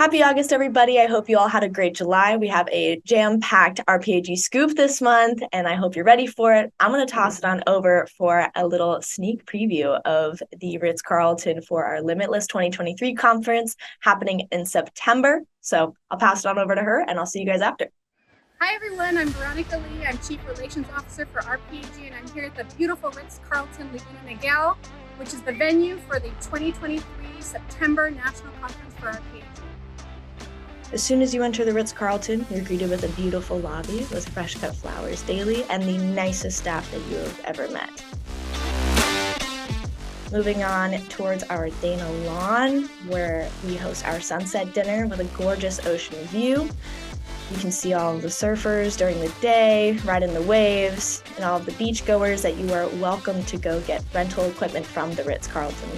Happy August, everybody. I hope you all had a great July. We have a jam-packed RPAG Scoop this month, and I hope you're ready for it. I'm going to toss it on over for a little sneak preview of the Ritz-Carlton for our Limitless 2023 conference happening in September. So I'll pass it on over to her, and I'll see you guys after. Hi everyone, I'm Veronica Lee. I'm Chief Relations Officer for RPAG, and I'm here at the beautiful Ritz-Carlton Laguna Niguel, which is the venue for the 2023 September National Conference for RPAG. As soon as you enter the Ritz-Carlton, you're greeted with a beautiful lobby with fresh cut flowers daily and the nicest staff that you have ever met. Moving on towards our Dana lawn, where we host our sunset dinner with a gorgeous ocean view. You can see all of the surfers during the day, ride in the waves, and all of the beachgoers that you are welcome to go get rental equipment from the Ritz-Carlton.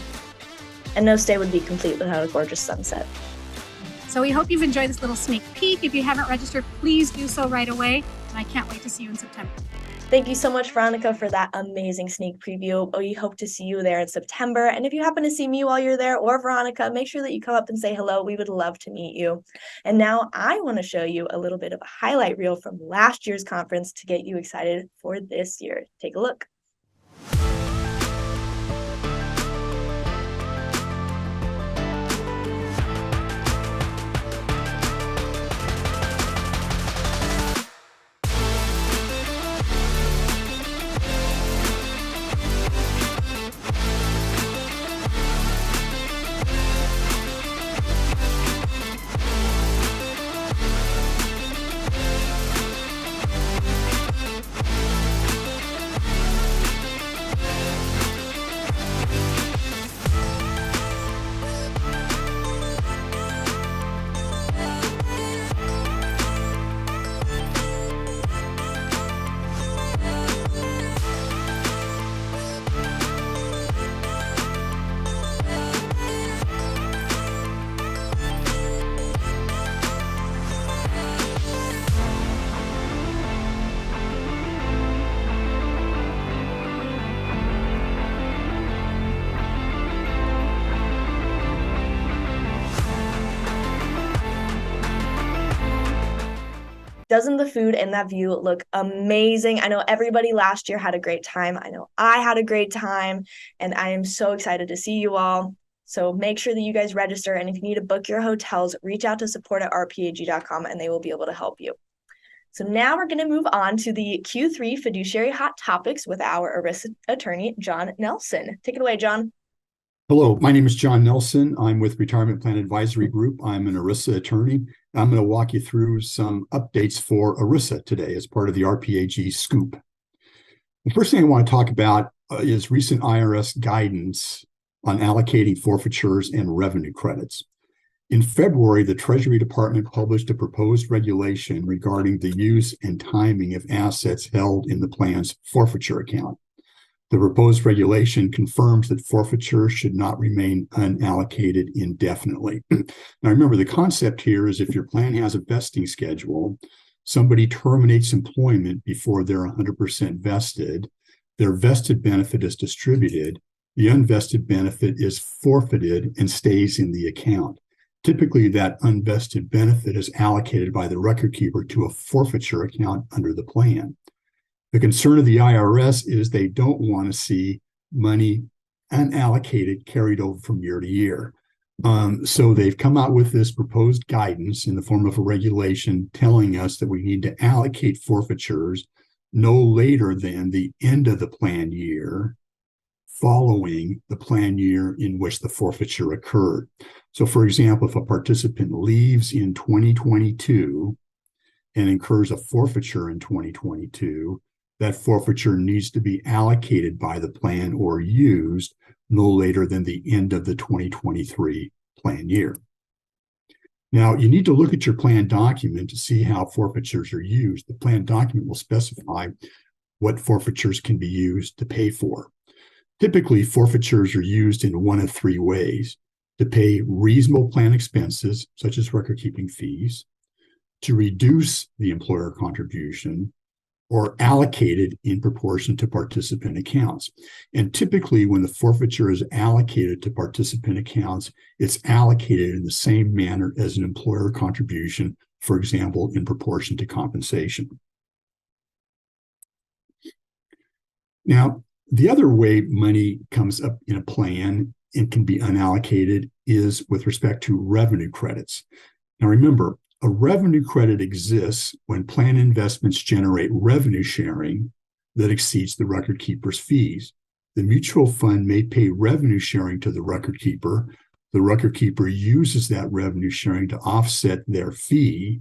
And no stay would be complete without a gorgeous sunset. So we hope you've enjoyed this little sneak peek. If you haven't registered, please do so right away. And I can't wait to see you in September. Thank you so much, Veronica, for that amazing sneak preview. We hope to see you there in September. And if you happen to see me while you're there or Veronica, make sure that you come up and say hello. We would love to meet you. And now I want to show you a little bit of a highlight reel from last year's conference to get you excited for this year. Take a look. Doesn't the food and that view look amazing? I know everybody last year had a great time. I know I had a great time, and I am so excited to see you all. So make sure that you guys register, and if you need to book your hotels, reach out to support@rpag.com, and they will be able to help you. So now we're going to move on to the Q3 Fiduciary Hot Topics with our ERISA attorney, John Nelson. Take it away, John. Hello, my name is John Nelson. I'm with Retirement Plan Advisory Group. I'm an ERISA attorney. I'm going to walk you through some updates for ERISA today as part of the RPAG Scoop. The first thing I want to talk about is recent IRS guidance on allocating forfeitures and revenue credits. In February, the Treasury Department published a proposed regulation regarding the use and timing of assets held in the plan's forfeiture account. The proposed regulation confirms that forfeiture should not remain unallocated indefinitely. Now, remember, the concept here is if your plan has a vesting schedule, somebody terminates employment before they're 100% vested, their vested benefit is distributed, the unvested benefit is forfeited and stays in the account. Typically, that unvested benefit is allocated by the record keeper to a forfeiture account under the plan. The concern of the IRS is they don't want to see money unallocated carried over from year to year. So they've come out with this proposed guidance in the form of a regulation telling us that we need to allocate forfeitures no later than the end of the plan year following the plan year in which the forfeiture occurred. So, for example, if a participant leaves in 2022 and incurs a forfeiture in 2022, that forfeiture needs to be allocated by the plan or used no later than the end of the 2023 plan year. Now, you need to look at your plan document to see how forfeitures are used. The plan document will specify what forfeitures can be used to pay for. Typically, forfeitures are used in one of three ways: to pay reasonable plan expenses, such as record-keeping fees, to reduce the employer contribution, or allocated in proportion to participant accounts. And typically, when the forfeiture is allocated to participant accounts, it's allocated in the same manner as an employer contribution, for example, in proportion to compensation. Now, the other way money comes up in a plan and can be unallocated is with respect to revenue credits. Now, remember, a revenue credit exists when plan investments generate revenue sharing that exceeds the record keeper's fees. The mutual fund may pay revenue sharing to the record keeper. The record keeper uses that revenue sharing to offset their fee.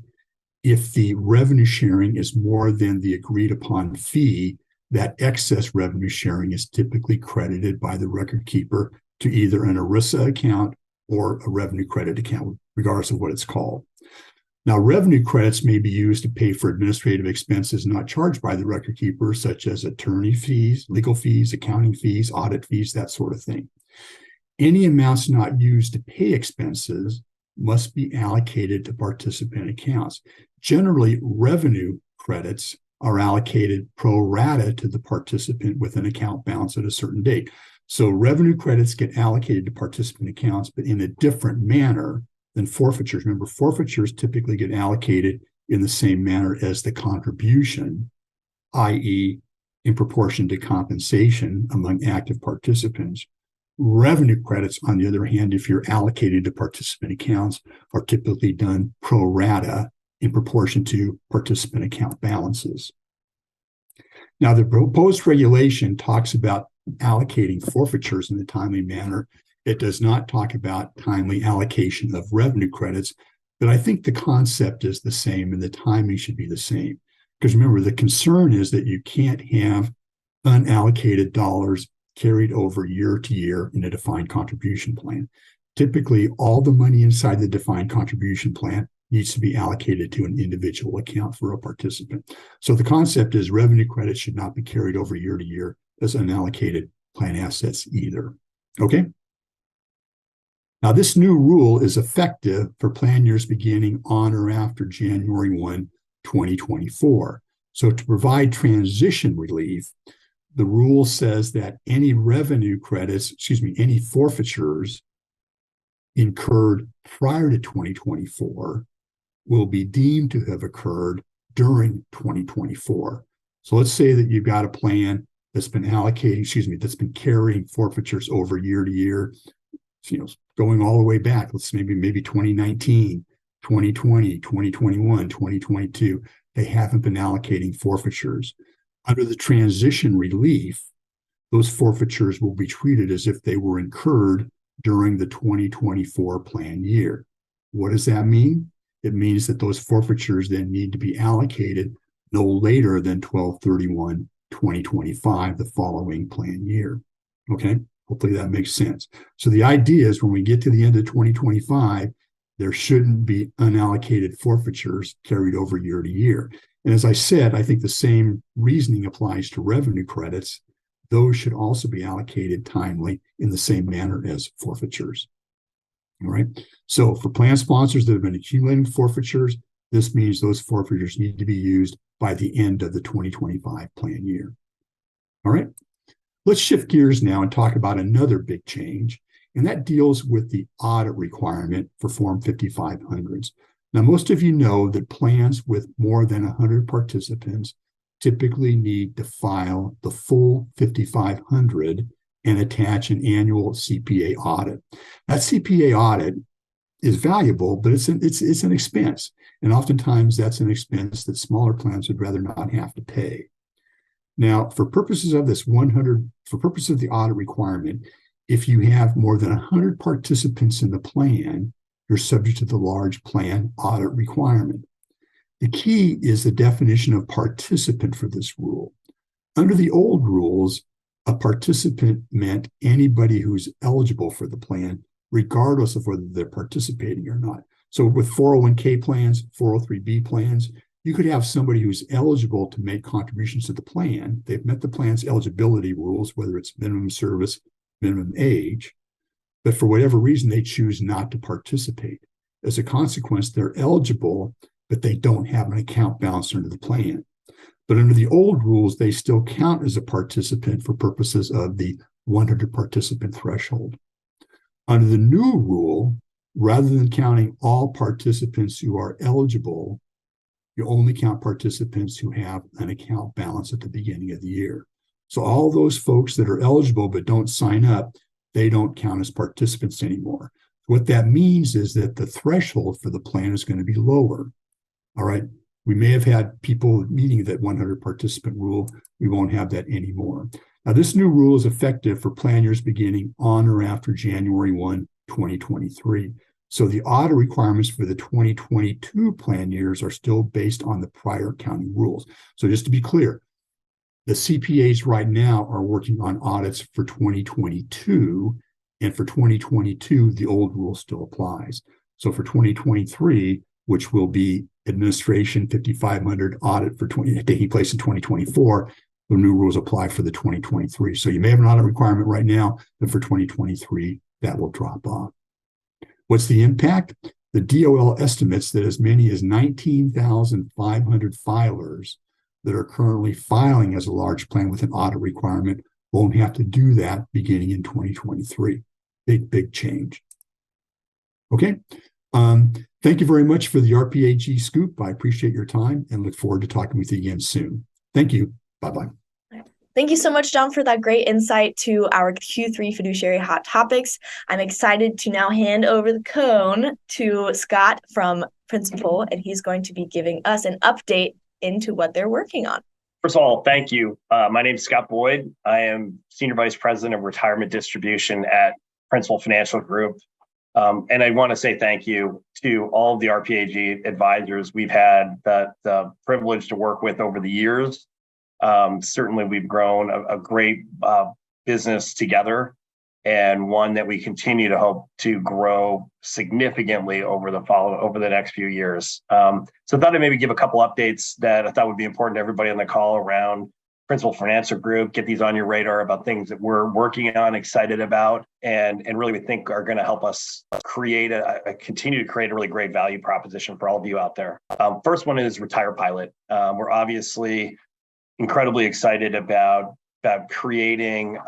If the revenue sharing is more than the agreed upon fee, that excess revenue sharing is typically credited by the record keeper to either an ERISA account or a revenue credit account, regardless of what it's called. Now, revenue credits may be used to pay for administrative expenses not charged by the record keeper, such as attorney fees, legal fees, accounting fees, audit fees, that sort of thing. Any amounts not used to pay expenses must be allocated to participant accounts. Generally, revenue credits are allocated pro rata to the participant with an account balance at a certain date. So revenue credits get allocated to participant accounts, but in a different manner than forfeitures. Remember, forfeitures typically get allocated in the same manner as the contribution, i.e., in proportion to compensation among active participants. Revenue credits, on the other hand, if you're allocated to participant accounts, are typically done pro rata in proportion to participant account balances. Now, the proposed regulation talks about allocating forfeitures in a timely manner. It does not talk about timely allocation of revenue credits, but I think the concept is the same and the timing should be the same. Because remember, the concern is that you can't have unallocated dollars carried over year to year in a defined contribution plan. Typically, all the money inside the defined contribution plan needs to be allocated to an individual account for a participant. So the concept is revenue credits should not be carried over year to year as unallocated plan assets either. Okay? Now, this new rule is effective for plan years beginning on or after January 1, 2024. So to provide transition relief, the rule says that any any forfeitures incurred prior to 2024 will be deemed to have occurred during 2024. So let's say that you've got a plan that's been that's been carrying forfeitures over year to year, going all the way back. Let's maybe 2019, 2020, 2021, 2022. They haven't been allocating forfeitures. Under the transition relief, those forfeitures will be treated as if they were incurred during the 2024 plan year. What does that mean? It means that those forfeitures then need to be allocated no later than 12/31/2025, the following plan year. Okay, hopefully that makes sense. So the idea is when we get to the end of 2025, there shouldn't be unallocated forfeitures carried over year to year. And as I said, I think the same reasoning applies to revenue credits. Those should also be allocated timely in the same manner as forfeitures. All right. So for plan sponsors that have been accumulating forfeitures, this means those forfeitures need to be used by the end of the 2025 plan year. All right. Let's shift gears now and talk about another big change, and that deals with the audit requirement for Form 5500s. Now, most of you know that plans with more than 100 participants typically need to file the full 5500 and attach an annual CPA audit. That CPA audit is valuable, but it's an expense. And oftentimes that's an expense that smaller plans would rather not have to pay. Now, for purposes of the audit requirement, if you have more than 100 participants in the plan, you're subject to the large plan audit requirement. The key is the definition of participant for this rule. Under the old rules, a participant meant anybody who's eligible for the plan, regardless of whether they're participating or not. So with 401k plans, 403b plans, you could have somebody who's eligible to make contributions to the plan. They've met the plan's eligibility rules, whether it's minimum service, minimum age, but for whatever reason, they choose not to participate. As a consequence, they're eligible, but they don't have an account balance under the plan. But under the old rules, they still count as a participant for purposes of the 100 participant threshold. Under the new rule, rather than counting all participants who are eligible, you only count participants who have an account balance at the beginning of the year. So all those folks that are eligible but don't sign up, they don't count as participants anymore. What that means is that the threshold for the plan is going to be lower. All right. We may have had people meeting that 100 participant rule. We won't have that anymore. Now, this new rule is effective for plan years beginning on or after January 1, 2023. So the audit requirements for the 2022 plan years are still based on the prior accounting rules. So just to be clear, the CPAs right now are working on audits for 2022, and for 2022, the old rule still applies. So for 2023, which will be administration 5500 audit for taking place in 2024, the new rules apply for the 2023. So you may have an audit requirement right now, but for 2023, that will drop off. What's the impact? The DOL estimates that as many as 19,500 filers that are currently filing as a large plan with an audit requirement won't have to do that beginning in 2023. Big change. Okay. Thank you very much for the RPAG scoop. I appreciate your time and look forward to talking with you again soon. Thank you. Bye-bye. Thank you so much, John, for that great insight to our Q3 fiduciary hot topics. I'm excited to now hand over the cone to Scott from Principal, and he's going to be giving us an update into what they're working on. First of all, thank you. My name is Scott Boyd. I am Senior Vice President of Retirement Distribution at Principal Financial Group. And I want to say thank you to all of the RPAG advisors we've had the privilege to work with over the years. Certainly, we've grown a great business together, and one that we continue to hope to grow significantly over the next few years. So I thought I'd maybe give a couple updates that I thought would be important to everybody on the call around Principal Financial Group, get these on your radar about things that we're working on, excited about, and really we think are going to help us continue to create a really great value proposition for all of you out there. First one is Retire Pilot. We're obviously incredibly excited about creating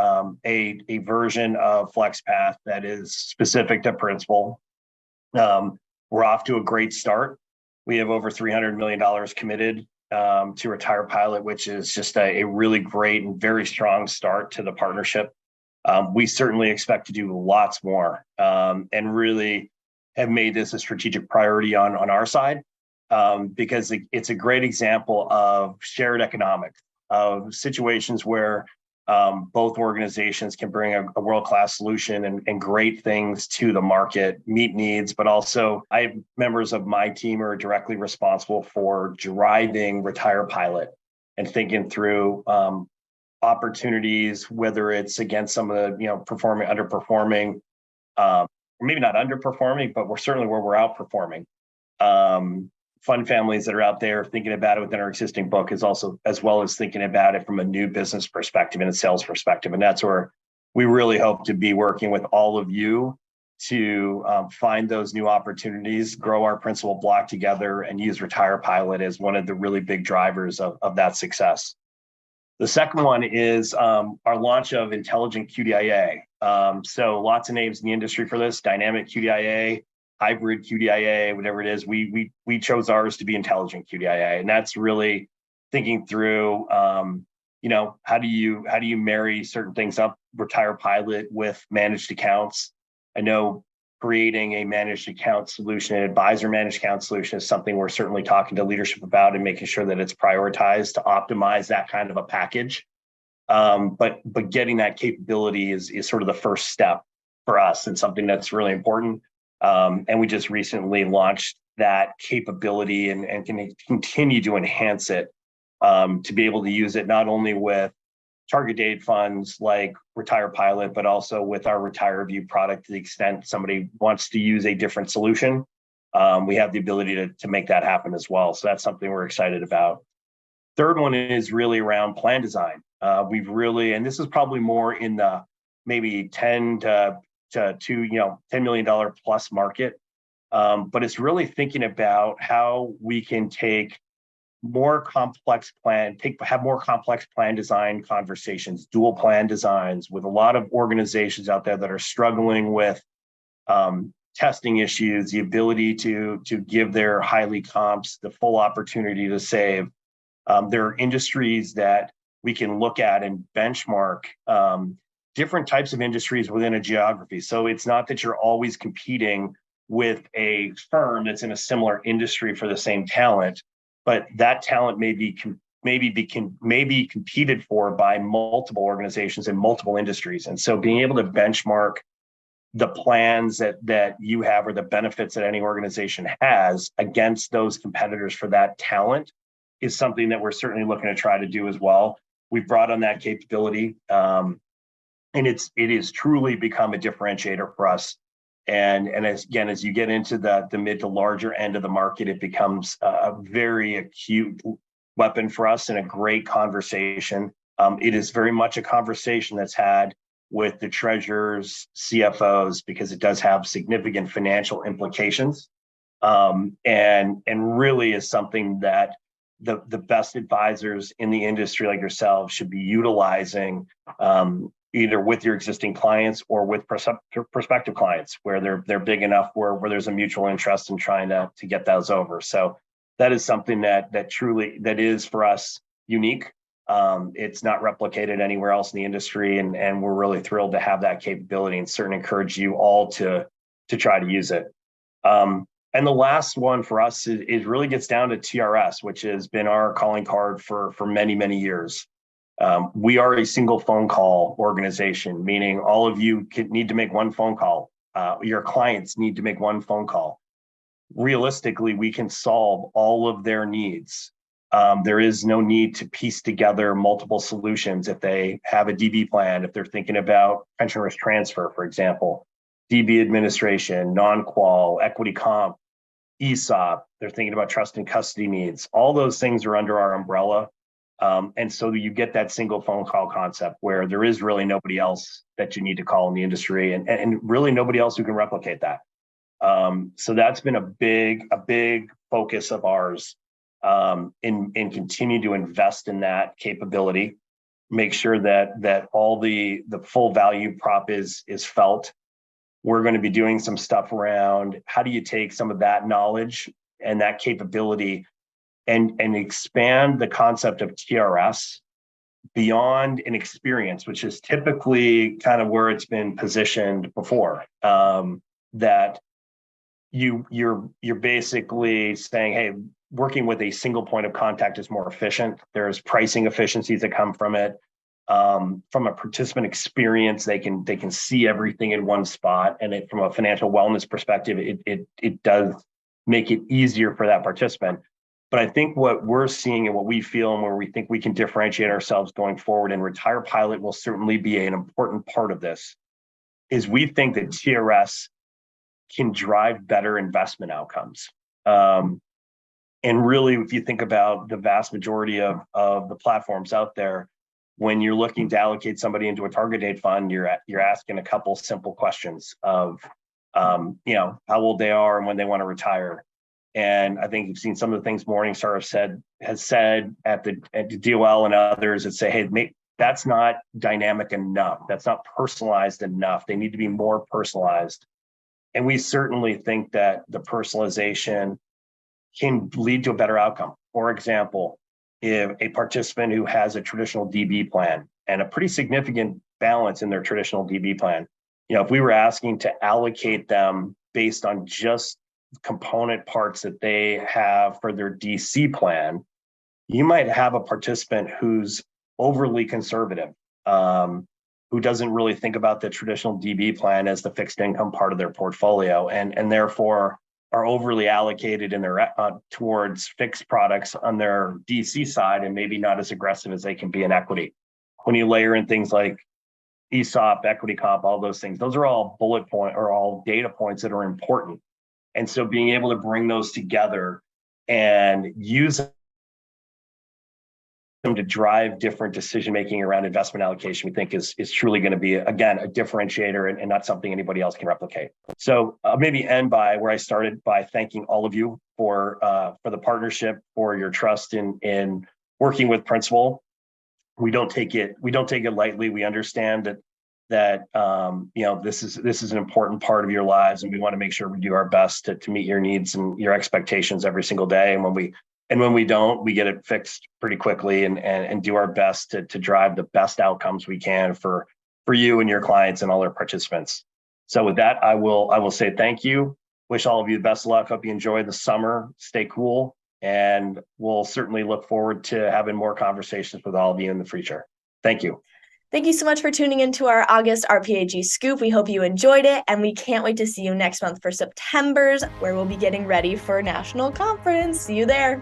a version of FlexPath that is specific to Principal. We're off to a great start. We have over $300 million committed to Retire Pilot, which is just a really great and very strong start to the partnership. We certainly expect to do lots more and really have made this a strategic priority on our side because it's a great example of shared economics, of situations where both organizations can bring a world-class solution and great things to the market, meet needs, but also I have members of my team who are directly responsible for driving Retire Pilot and thinking through opportunities, whether it's against some of the underperforming, or maybe not underperforming, but we're certainly where we're outperforming. Fund families that are out there thinking about it within our existing book is also, as well as thinking about it from a new business perspective and a sales perspective. And that's where we really hope to be working with all of you to find those new opportunities, grow our Principal block together, and use Retire Pilot as one of the really big drivers of that success. The second one is our launch of Intelligent QDIA. So lots of names in the industry for this: dynamic QDIA, hybrid QDIA, whatever it is. We chose ours to be Intelligent QDIA, and that's really thinking through, how do you marry certain things up, Retire Pilot with managed accounts. I know creating a managed account solution, an advisor managed account solution, is something we're certainly talking to leadership about and making sure that it's prioritized to optimize that kind of a package. But getting that capability is sort of the first step for us and something that's really important. And we just recently launched that capability and can continue to enhance it to be able to use it not only with target date funds like Retire Pilot, but also with our Retire View product to the extent somebody wants to use a different solution. We have the ability to make that happen as well. So that's something we're excited about. Third one is really around plan design. We've really, and this is probably more in the maybe $10 million plus market. But it's really thinking about how we can take more complex have more complex plan design conversations, dual plan designs with a lot of organizations out there that are struggling with testing issues, the ability to give their highly comps the full opportunity to save. There are industries that we can look at and benchmark different types of industries within a geography. So it's not that you're always competing with a firm that's in a similar industry for the same talent, but that talent may be competed for by multiple organizations in multiple industries. And so being able to benchmark the plans that you have or the benefits that any organization has against those competitors for that talent is something that we're certainly looking to try to do as well. We've brought on that capability, and it is truly become a differentiator for us. And as you get into the mid to larger end of the market, it becomes a very acute weapon for us and a great conversation. It is very much a conversation that's had with the treasurers, CFOs, because it does have significant financial implications, and really is something that the best advisors in the industry like yourselves should be utilizing, either with your existing clients or with prospective clients where they're big enough where there's a mutual interest in trying to get those over. So that is something that truly is for us unique. It's not replicated anywhere else in the industry, and we're really thrilled to have that capability and certainly encourage you all to try to use it. And the last one for us is really gets down to TRS, which has been our calling card for many, many years. We are a single phone call organization, meaning all of you need to make one phone call. Your clients need to make one phone call. Realistically, we can solve all of their needs. There is no need to piece together multiple solutions if they have a DB plan, if they're thinking about pension risk transfer, for example, DB administration, non-qual, equity comp, ESOP, they're thinking about trust and custody needs. All those things are under our umbrella. And so you get that single phone call concept where there is really nobody else that you need to call in the industry, and really nobody else who can replicate that. So that's been a big focus of ours, and continue to invest in that capability, make sure that all the full value prop is felt. We're going to be doing some stuff around how do you take some of that knowledge and that capability and expand the concept of TRS beyond an experience, which is typically kind of where it's been positioned before. That you're basically saying, hey, working with a single point of contact is more efficient. There's pricing efficiencies that come from it. From a participant experience, they can see everything in one spot, and from a financial wellness perspective, it does make it easier for that participant. But I think what we're seeing and what we feel and where we think we can differentiate ourselves going forward, and Retire Pilot will certainly be an important part of this, is we think that TRS can drive better investment outcomes. And really, if you think about the vast majority of the platforms out there, when you're looking to allocate somebody into a target date fund, you're asking a couple simple questions of, how old they are and when they want to retire. And I think you've seen some of the things Morningstar has said at the DOL and others that say, hey, that's not dynamic enough. That's not personalized enough. They need to be more personalized. And we certainly think that the personalization can lead to a better outcome. For example, if a participant who has a traditional DB plan and a pretty significant balance in their traditional DB plan, if we were asking to allocate them based on just component parts that they have for their DC plan, you might have a participant who's overly conservative, who doesn't really think about the traditional DB plan as the fixed income part of their portfolio, and therefore are overly allocated in their towards fixed products on their DC side, and maybe not as aggressive as they can be in equity. When you layer in things like ESOP, equity comp, all those things, those are all bullet point or all data points that are important. And so being able to bring those together and use to drive different decision making around investment allocation, we think is truly going to be, again, a differentiator and not something anybody else can replicate. So I'll maybe end by where I started, by thanking all of you for the partnership, for your trust in working with Principal. We don't take it lightly. We understand that this is an important part of your lives, and we want to make sure we do our best to meet your needs and your expectations every single day. And when we don't, we get it fixed pretty quickly and do our best to drive the best outcomes we can for you and your clients and all our participants. So with that, I will say thank you. Wish all of you the best of luck. Hope you enjoy the summer. Stay cool. And we'll certainly look forward to having more conversations with all of you in the future. Thank you. Thank you so much for tuning into our August RPAG Scoop. We hope you enjoyed it, and we can't wait to see you next month for September's, where we'll be getting ready for National Conference. See you there.